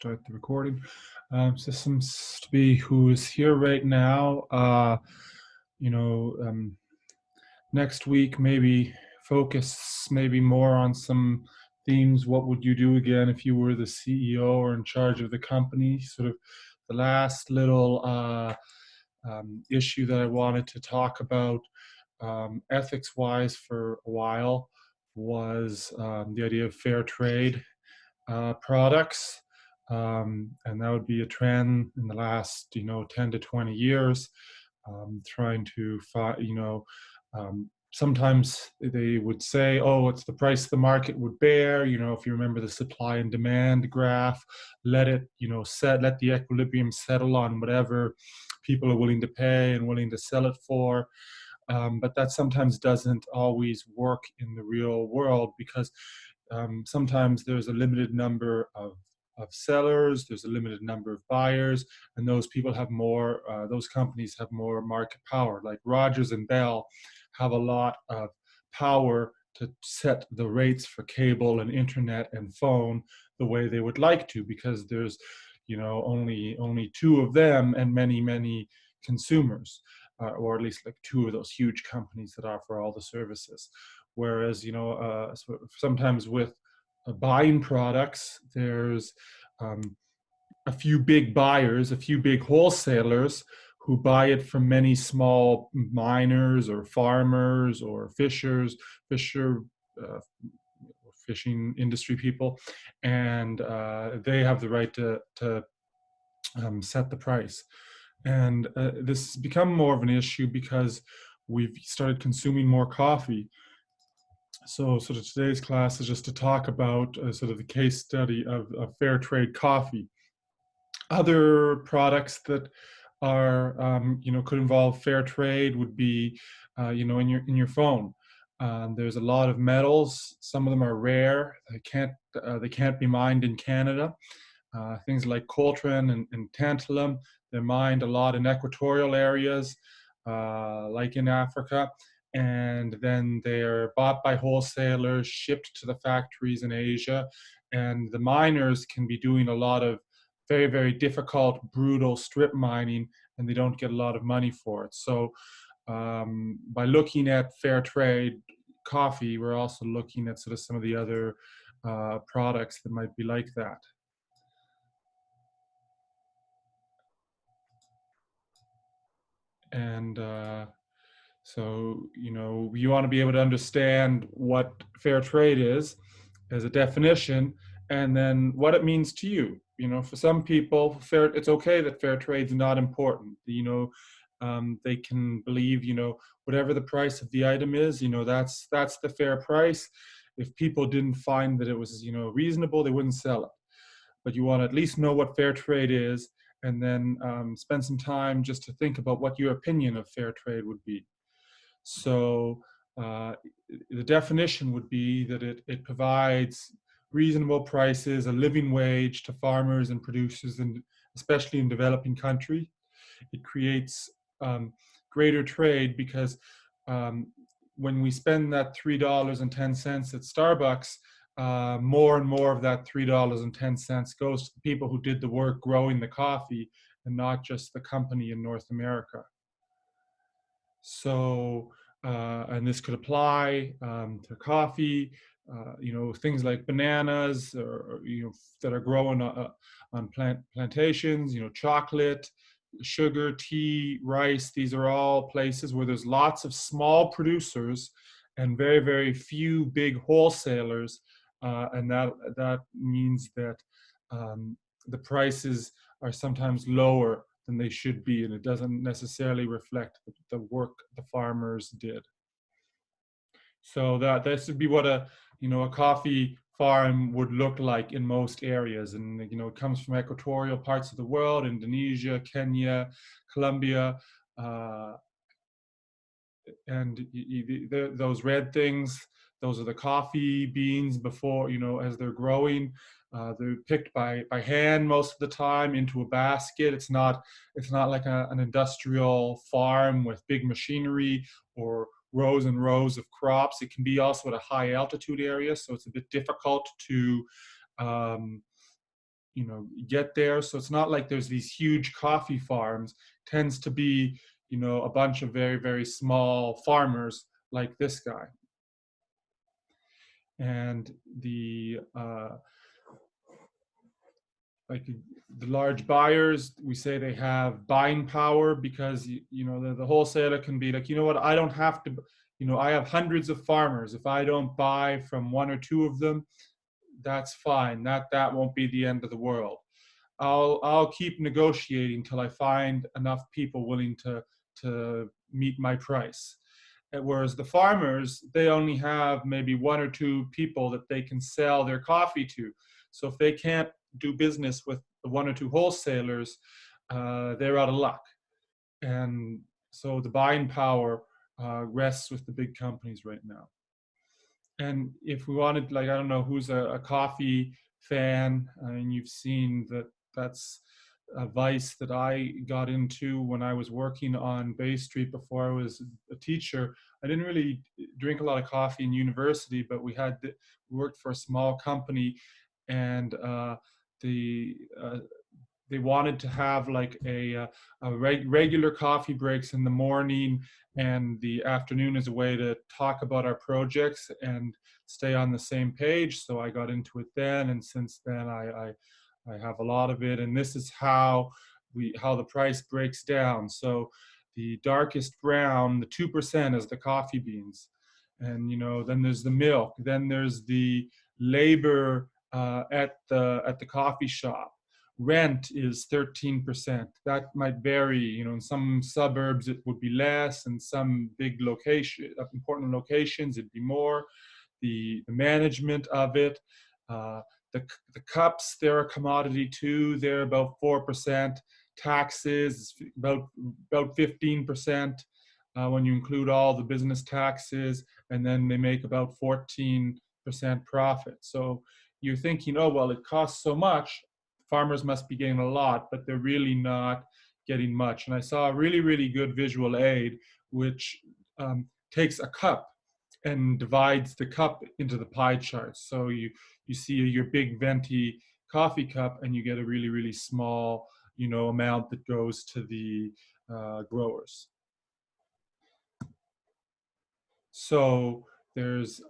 start the recording. Seems to be who is here right now. You know, next week maybe focus maybe more on some themes. What would you do again if you were the CEO or in charge of the company? Sort of the last little issue that I wanted to talk about ethics-wise for a while was the idea of fair trade products. And that would be a trend in the last, 10 to 20 years, trying to sometimes they would say, oh, it's the price the market would bear. If you remember the supply and demand graph, let it, let the equilibrium settle on whatever people are willing to pay and willing to sell it for. But that sometimes doesn't always work in the real world, because sometimes there's a limited number of sellers, there's a limited number of buyers, and those people have more, those companies have more market power. Like Rogers and Bell have a lot of power to set the rates for cable and internet and phone the way they would like to, because there's, only two of them and many consumers, or at least like two of those huge companies that offer all the services. Whereas, sometimes with buying products, there's a few big buyers, a few big wholesalers who buy it from many small miners or farmers or fishing industry people, and they have the right to set the price. And this has become more of an issue because we've started consuming more coffee. So sort of today's class is just to talk about sort of the case study of fair trade coffee. Other products that are, could involve fair trade would be, in your phone. There's a lot of metals. Some of them are rare. They can't be mined in Canada. Things like coltan and tantalum, they're mined a lot in equatorial areas, like in Africa, and then they're bought by wholesalers, shipped to the factories in Asia, and the miners can be doing a lot of very difficult, brutal strip mining, and they don't get a lot of money for it. So by looking at fair trade coffee, we're also looking at sort of some of the other products that might be like that. And so, you want to be able to understand what fair trade is as a definition, and then what it means to you. For some people, it's okay that fair trade is not important. They can believe, whatever the price of the item is, that's the fair price. If people didn't find that it was, reasonable, they wouldn't sell it. But you want to at least know what fair trade is, and then spend some time just to think about what your opinion of fair trade would be. So the definition would be that it provides reasonable prices, a living wage to farmers and producers, and especially in developing countries. It creates greater trade, because when we spend that $3.10 at Starbucks, more and more of that $3.10 goes to the people who did the work growing the coffee, and not just the company in North America. So, and this could apply to coffee, things like bananas, or that are grown on plantations, chocolate, sugar, tea, rice. These are all places where there's lots of small producers and very few big wholesalers, and that means that the prices are sometimes lower than they should be, and it doesn't necessarily reflect the work the farmers did. So this would be what a coffee farm would look like in most areas, and it comes from equatorial parts of the world: Indonesia, Kenya, Colombia, and those red things, those are the coffee beans before, as they're growing. They're picked by hand most of the time into a basket. It's not like an industrial farm with big machinery or rows and rows of crops. It can be also at a high altitude area, so it's a bit difficult to get there. So it's not like there's these huge coffee farms. It tends to be, a bunch of very, very small farmers like this guy. And like the large buyers, we say they have buying power because the wholesaler can be like, what, I don't have to, I have hundreds of farmers. If I don't buy from one or two of them, that's fine. That won't be the end of the world. I'll keep negotiating till I find enough people willing to meet my price. Whereas the farmers, they only have maybe one or two people that they can sell their coffee to. So if they can't do business with the one or two wholesalers, they're out of luck. And so the buying power rests with the big companies right now. And if we wanted, like, I don't know who's a coffee fan, and you've seen that's a vice that I got into when I was working on Bay Street before I was a teacher. I didn't really drink a lot of coffee in university, but we worked for a small company, and the they wanted to have like regular coffee breaks in the morning and the afternoon as a way to talk about our projects and stay on the same page. So I got into it then, and since then I have a lot of it. And this is how the price breaks down. So the darkest brown, the 2%, is the coffee beans, and then there's the milk, then there's the labor at the coffee shop. Rent is 13%. That might vary. In some suburbs it would be less, and some big important locations it'd be more. The management of it, uh, the cups, they're a commodity too. They're about 4%. Taxes about 15% when you include all the business taxes, and then they make about 14% profit. So you're thinking, oh well, it costs so much, farmers must be getting a lot, but they're really not getting much. And I saw a really, really good visual aid, which takes a cup and divides the cup into the pie charts. So you see your big venti coffee cup, and you get a really, really small amount that goes to the growers. So there's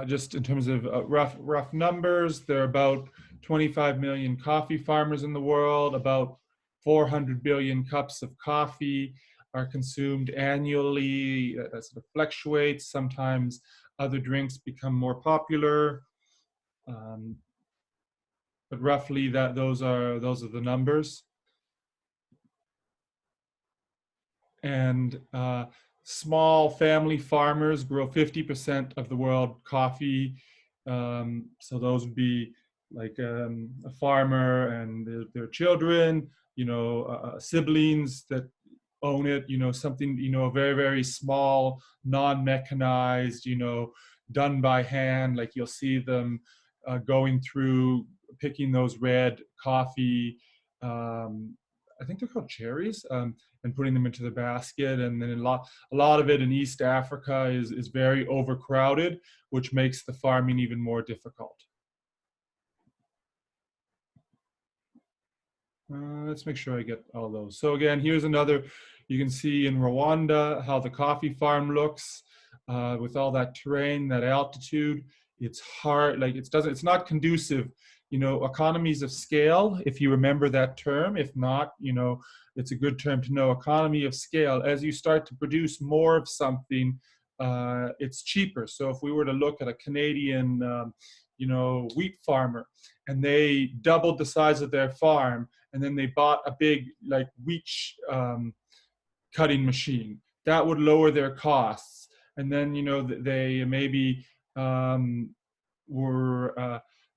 just in terms of rough numbers, there are about 25 million coffee farmers in the world. About 400 billion cups of coffee are consumed annually. That sort of fluctuates. Sometimes other drinks become more popular, um, but roughly those are the numbers. And small family farmers grow 50% of the world coffee. So those would be like a farmer and their children, siblings that own it, something, very, very small, non-mechanized, done by hand. Like you'll see them going through, picking those red coffee, I think they're called cherries, and putting them into the basket. And then a lot of it in East Africa is very overcrowded, which makes the farming even more difficult. Let's make sure I get all those. So again, here's another, you can see in Rwanda how the coffee farm looks with all that terrain, that altitude. It's hard, like it's not conducive, economies of scale, if you remember that term. If not, it's a good term to know. Economy of scale, as you start to produce more of something, it's cheaper. So if we were to look at a Canadian wheat farmer, and they doubled the size of their farm, and then they bought a big like wheat cutting machine, that would lower their costs. And then they maybe were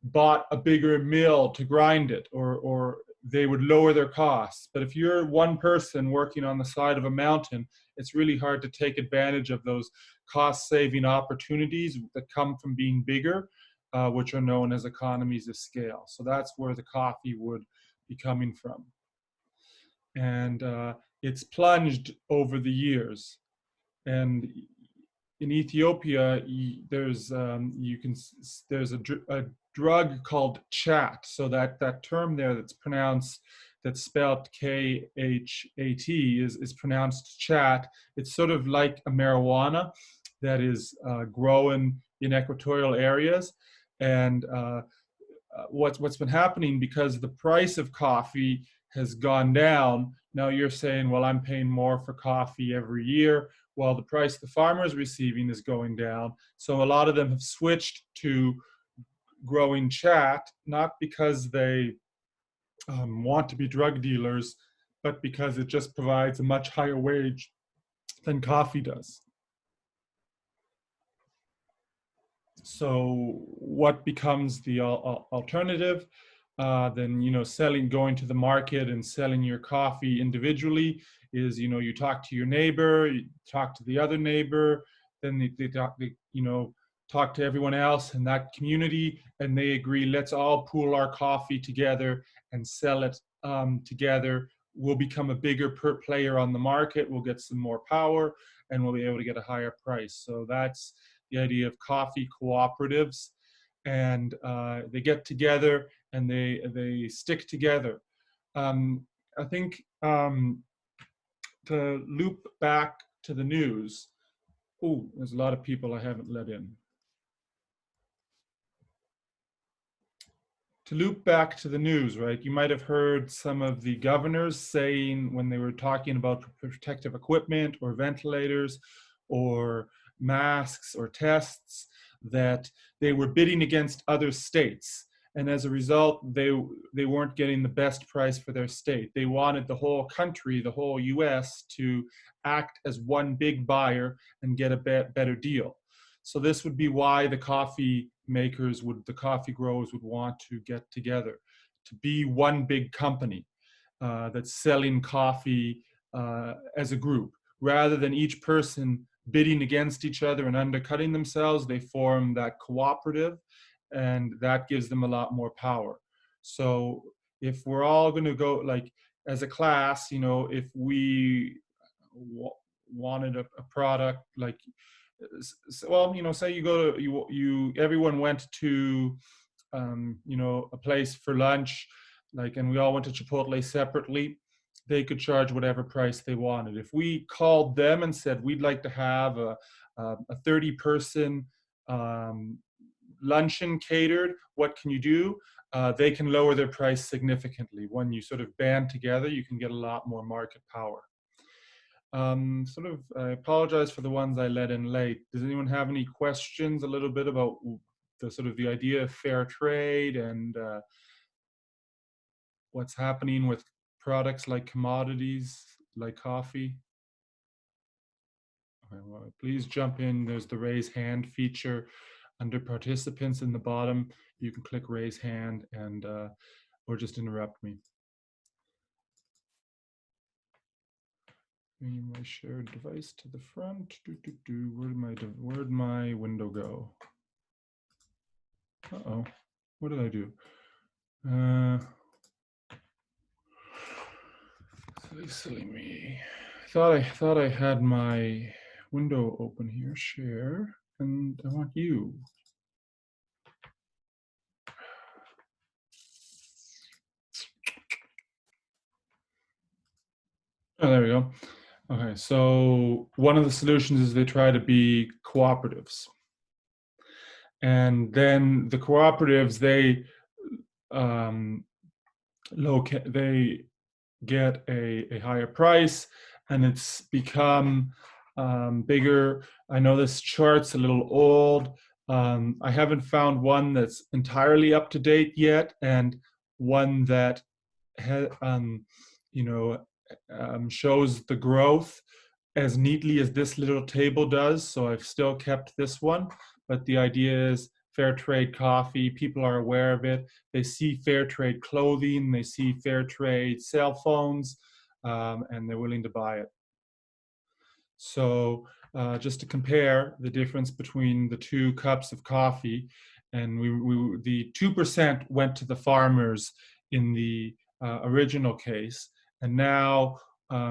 bought a bigger mill to grind it, or they would lower their costs. But if you're one person working on the side of a mountain, it's really hard to take advantage of those cost-saving opportunities that come from being bigger, which are known as economies of scale. So that's where the coffee would be coming from. And it's plunged over the years. And in Ethiopia, there's a drug called chat. So that term there that's spelled Khat is pronounced chat. It's sort of like a marijuana that is grown in equatorial areas. And what's been happening, because the price of coffee has gone down. Now you're saying, well, I'm paying more for coffee every year. Well, the price the farmer is receiving is going down. So a lot of them have switched to growing chat, not because they want to be drug dealers, but because it just provides a much higher wage than coffee does. So what becomes the alternative? Then, going to the market and selling your coffee individually is, you talk to your neighbor, you talk to the other neighbor, then talk to everyone else in that community, and they agree, let's all pool our coffee together and sell it together. We'll become a bigger player on the market, we'll get some more power, and we'll be able to get a higher price. So that's the idea of coffee cooperatives. And they get together and they stick together. I think to loop back to the news, there's a lot of people I haven't let in. To loop back to the news, right? You might have heard some of the governors saying, when they were talking about protective equipment or ventilators or masks or tests, that they were bidding against other states. And as a result, they weren't getting the best price for their state. They wanted the whole country, the whole US, to act as one big buyer and get a better deal. So this would be why the coffee growers would want to get together, to be one big company that's selling coffee as a group. Rather than each person bidding against each other and undercutting themselves, they form that cooperative, and that gives them a lot more power. So if we're all going to go, like, as a class, if we wanted a product, like, well, say you go to everyone went to a place for lunch, like, and we all went to Chipotle separately, they could charge whatever price they wanted. If we called them and said, we'd like to have a 30-person luncheon catered, what can you do? They can lower their price significantly. When you sort of band together, you can get a lot more market power. I apologize for the ones I let in late. Does anyone have any questions a little bit about the idea of fair trade and what's happening with products like commodities, like coffee? Okay, well, please jump in. There's the raise hand feature under participants in the bottom. You can click raise hand and or just interrupt me. Bring my shared device to the front. Where'd my window go? Uh-oh, what did I do? Silly me. I thought I had my window open here, share, and I want you. Oh, there we go. Okay, so one of the solutions is they try to be cooperatives. And then the cooperatives, they get a higher price, and it's become bigger. I know this chart's a little old. I haven't found one that's entirely up to date yet, and one that shows the growth as neatly as this little table does. So I've still kept this one, but the idea is fair trade coffee. People are aware of it. They see fair trade clothing, they see fair trade cell phones, and they're willing to buy it. So just to compare the difference between the 2 cups of coffee, and the 2% went to the farmers in the original case, and now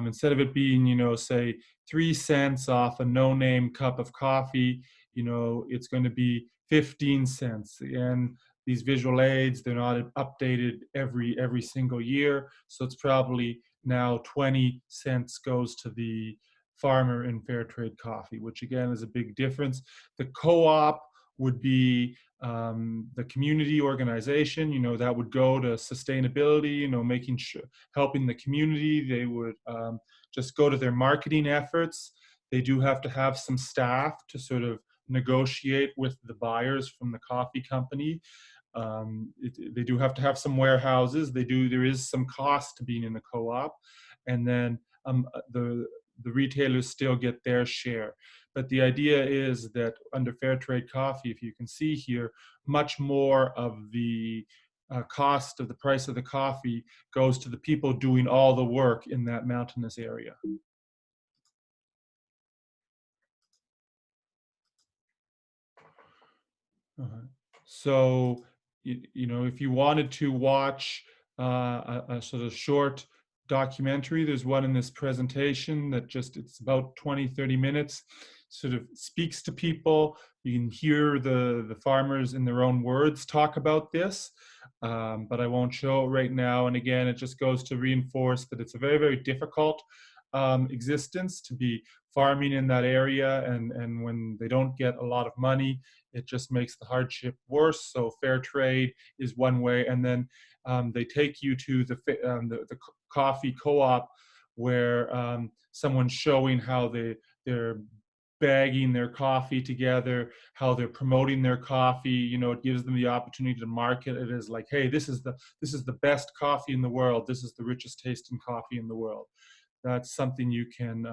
instead of it being, say 3 cents off a no-name cup of coffee, it's going to be 15 cents. And these visual aids, they're not updated every single year. So it's probably now 20 cents goes to the farmer in fair trade coffee, which again is a big difference. The co-op would be the community organization, that would go to sustainability, making sure, helping the community. They would just go to their marketing efforts. They do have to have some staff to sort of negotiate with the buyers from the coffee company. They do have to have some warehouses. There is some cost to being in a co-op, and then the retailers still get their share. But the idea is that under fair trade coffee, if you can see here, much more of the cost of the price of the coffee goes to the people doing all the work in that mountainous area. Uh-huh. So, if you wanted to watch a sort of short documentary, there's one in this presentation that it's about 20, 30 minutes, sort of speaks to people. You can hear the farmers in their own words talk about this, but I won't show it right now. And again, it just goes to reinforce that it's a very, very difficult existence to be farming in that area, and when they don't get a lot of money, it just makes the hardship worse. So fair trade is one way, and then they take you to the coffee co-op, where someone's showing how they're bagging their coffee together, how they're promoting their coffee. It gives them the opportunity to market it as like, hey, this is the best coffee in the world. This is the richest tasting coffee in the world. That's something you can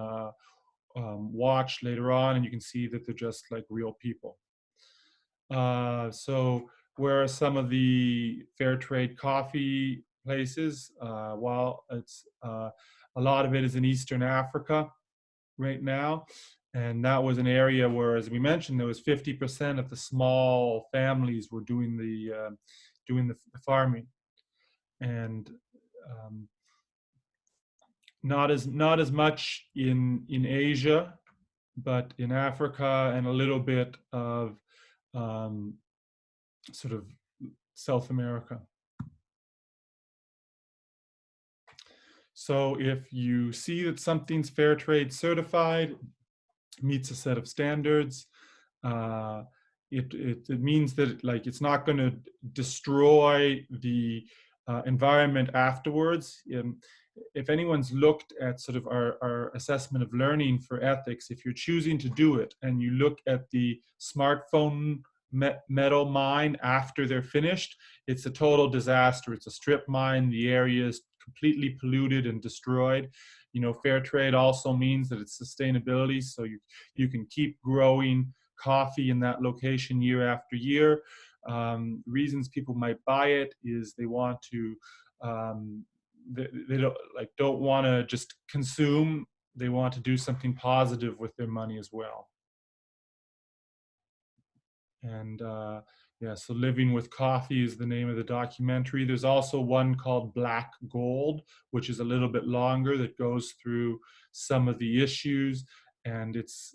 watch later on, and you can see that they're just like real people. So where are some of the fair trade coffee places? Well, it's a lot of it is in Eastern Africa right now, and that was an area where, as we mentioned, there was 50% of the small families were doing the farming, and not as much in Asia, but in Africa and a little bit of um, sort of South America. So if you see that something's fair trade certified, meets a set of standards, uh, it means that it's not going to destroy the environment afterwards. If anyone's looked at sort of our assessment of learning for ethics, if you're choosing to do it and you look at the smartphone metal mine after they're finished, it's a total disaster. It's a strip mine. The area is completely polluted and destroyed. Fair trade also means that it's sustainability, so you can keep growing coffee in that location year after year. Reasons people might buy it is they want to they don't want to just consume. They want to do something positive with their money as well. And yeah, so Living with Coffee is the name of the documentary. There's also one called Black Gold, which is a little bit longer, that goes through some of the issues, and it's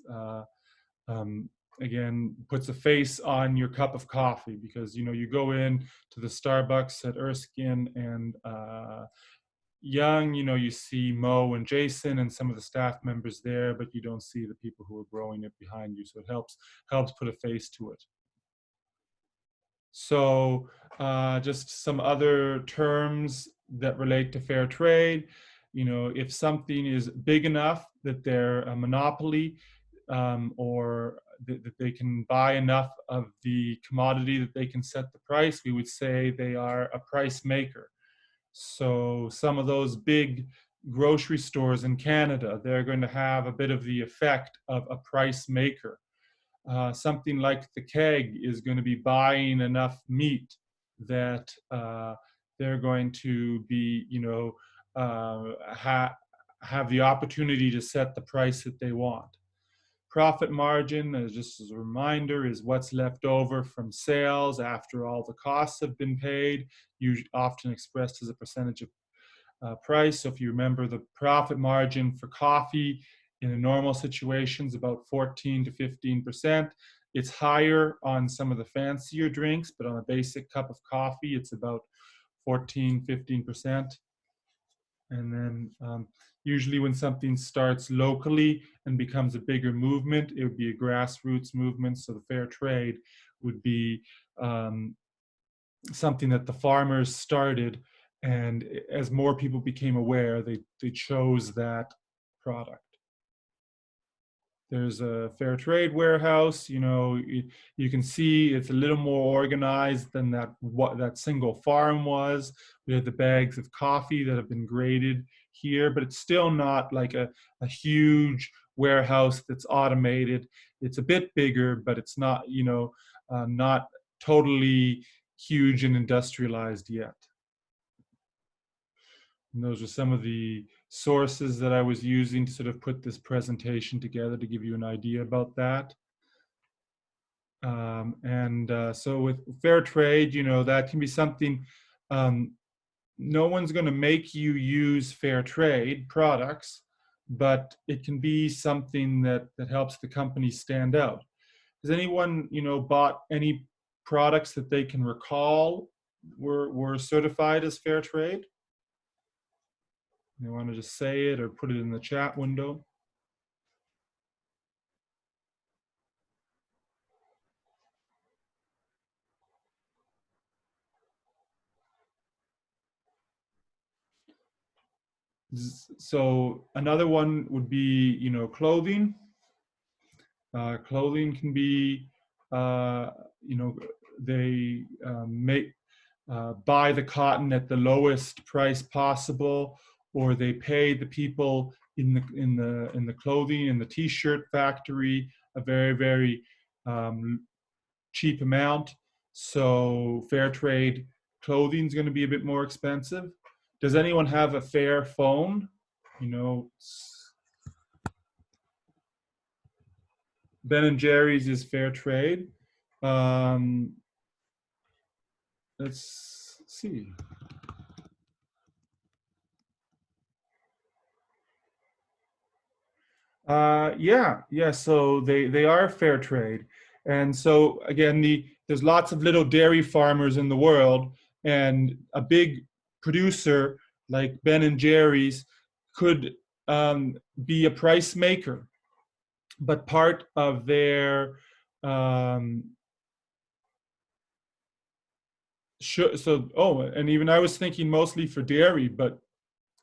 again puts a face on your cup of coffee, because you go in to the Starbucks at Erskine and Young, you see Mo and Jason and some of the staff members there, but you don't see the people who are growing it behind you. So it helps put a face to it. So just some other terms that relate to fair trade. If something is big enough that they're a monopoly, or that they can buy enough of the commodity that they can set the price, we would say they are a price maker. So some of those big grocery stores in Canada, they're going to have a bit of the effect of a price maker. Something like the keg is going to be buying enough meat that they're going to be, have the opportunity to set the price that they want. Profit margin, just as a reminder, is what's left over from sales after all the costs have been paid, usually often expressed as a percentage of price. So if you remember, the profit margin for coffee in a normal situation is about 14 to 15%. It's higher on some of the fancier drinks, but on a basic cup of coffee, it's about 14, 15%. And then usually when something starts locally and becomes a bigger movement, it would be a grassroots movement. So the fair trade would be um, something that the farmers started. And as more people became aware, they chose that product. There's a fair trade warehouse. You can see it's a little more organized than that single farm was. We have the bags of coffee that have been graded here, but it's still not like a huge warehouse that's automated. It's a bit bigger, but it's not, not totally huge and industrialized yet. And those are some of the sources that I was using to sort of put this presentation together to give you an idea about that. So with fair trade, that can be something, um, no one's going to make you use fair trade products, but it can be something that helps the company stand out. Has anyone, bought any products that they can recall were certified as fair trade? You want to just say it or put it in the chat window? So another one would be, clothing. Clothing can be, uh, you know, they make buy the cotton at the lowest price possible, or they pay the people in the clothing in the t-shirt factory a very, very cheap amount. So fair trade clothing is going to be a bit more expensive. Does anyone have a fair phone? You know, Ben and Jerry's is fair trade. Um, let's see. Yeah. So they are fair trade, and so again, there's lots of little dairy farmers in the world, and a big producer like Ben and Jerry's could be a price maker, but part of their um, and even I was thinking mostly for dairy, but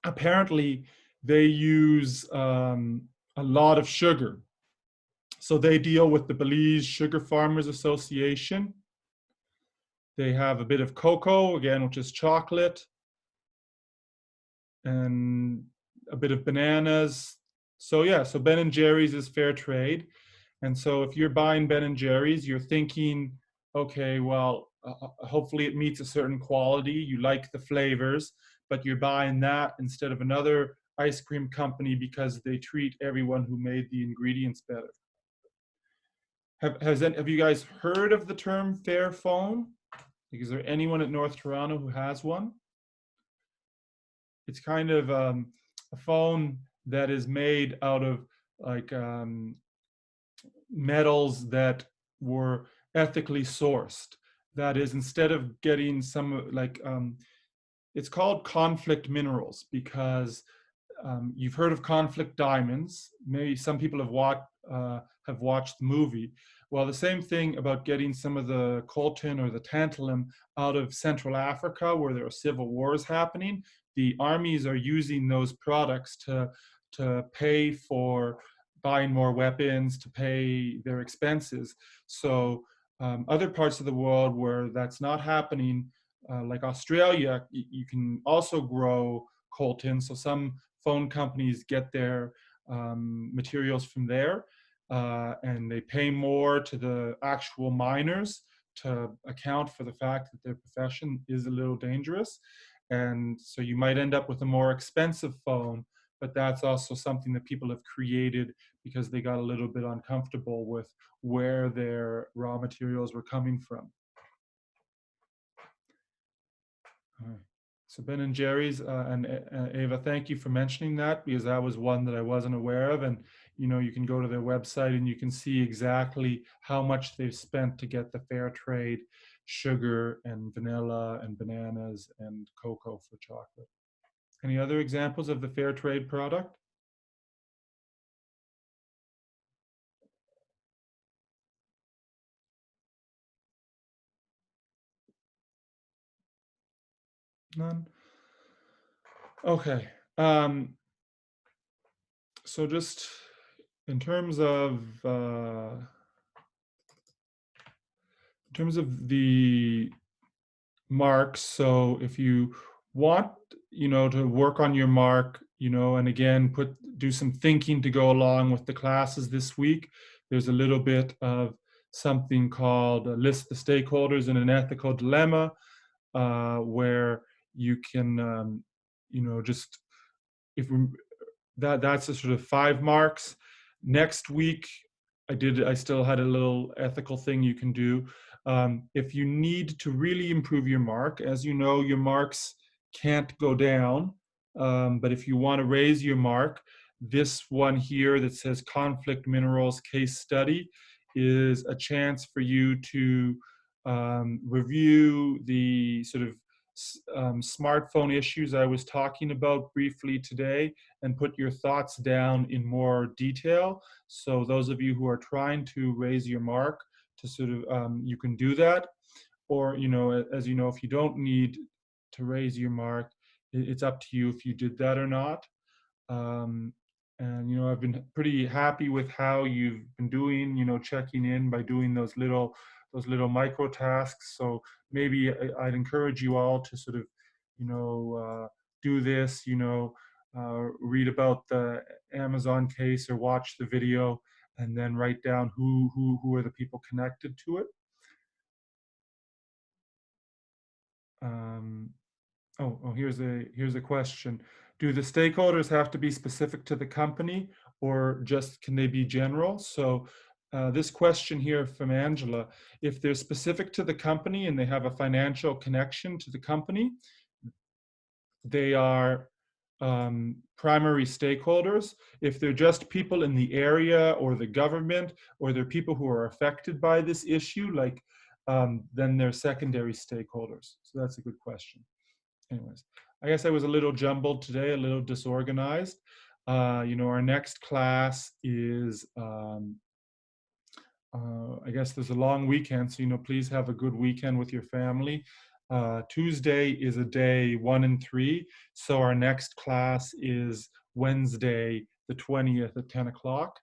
apparently they use a lot of sugar. So they deal with the Belize Sugar Farmers Association. They have a bit of cocoa, again, which is chocolate, and a bit of bananas. So yeah, so Ben and Jerry's is fair trade. And so if you're buying Ben and Jerry's, you're thinking, okay, well, hopefully it meets a certain quality. You like the flavors, but you're buying that instead of another ice cream company because they treat everyone who made the ingredients better. Have you guys heard of the term fair phone? Like, is there anyone at North Toronto who has one? It's kind of a phone that is made out of like metals that were ethically sourced. That is, instead of getting some like it's called conflict minerals because you've heard of conflict diamonds. Maybe some people have watched the movie. Well, the same thing about getting some of the coltan or the tantalum out of Central Africa, where there are civil wars happening. The armies are using those products to pay for buying more weapons, to pay their expenses. So other parts of the world where that's not happening, like Australia, you can also grow coltan. So some phone companies get their materials from there, and they pay more to the actual miners to account for the fact that their profession is a little dangerous. And so you might end up with a more expensive phone, but that's also something that people have created because they got a little bit uncomfortable with where their raw materials were coming from. All right. So Ben and Jerry's and Ava, thank you for mentioning that, because that was one that I wasn't aware of. And you can go to their website and you can see exactly how much they've spent to get the fair trade sugar and vanilla and bananas and cocoa for chocolate. Any other examples of the fair trade product? None. Okay. So just in terms of the marks. So if you want, to work on your mark, and again, do some thinking to go along with the classes this week. There's a little bit of something called list the stakeholders in an ethical dilemma, where you can, just if we, that's a sort of 5 marks. Next week, I still had a little ethical thing you can do. If you need to really improve your mark, as you know, your marks can't go down. But if you want to raise your mark, this one here that says conflict minerals case study is a chance for you to review the sort of smartphone issues I was talking about briefly today, and put your thoughts down in more detail. So those of you who are trying to raise your mark, to sort of, you can do that. Or, as you know, if you don't need to raise your mark, it's up to you if you did that or not. Um, and I've been pretty happy with how you've been doing, checking in by doing those little micro tasks. So maybe I'd encourage you all to sort of, do this, read about the Amazon case or watch the video, and then write down who are the people connected to it. Um, here's a question. Do the stakeholders have to be specific to the company, or just can they be general? So this question here from Angela, if they're specific to the company and they have a financial connection to the company, they are primary stakeholders. If they're just people in the area or the government, or they're people who are affected by this issue, like, then they're secondary stakeholders. So that's a good question. Anyways, I guess I was a little jumbled today, a little disorganized. Our next class is, I guess there's a long weekend, so, please have a good weekend with your family. Tuesday is a day 1 and 3, so our next class is Wednesday, the 20th at 10 o'clock.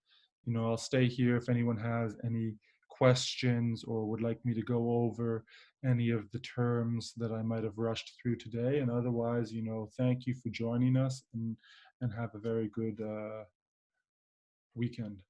I'll stay here if anyone has any questions or would like me to go over any of the terms that I might have rushed through today. And otherwise, thank you for joining us, and have a very good weekend.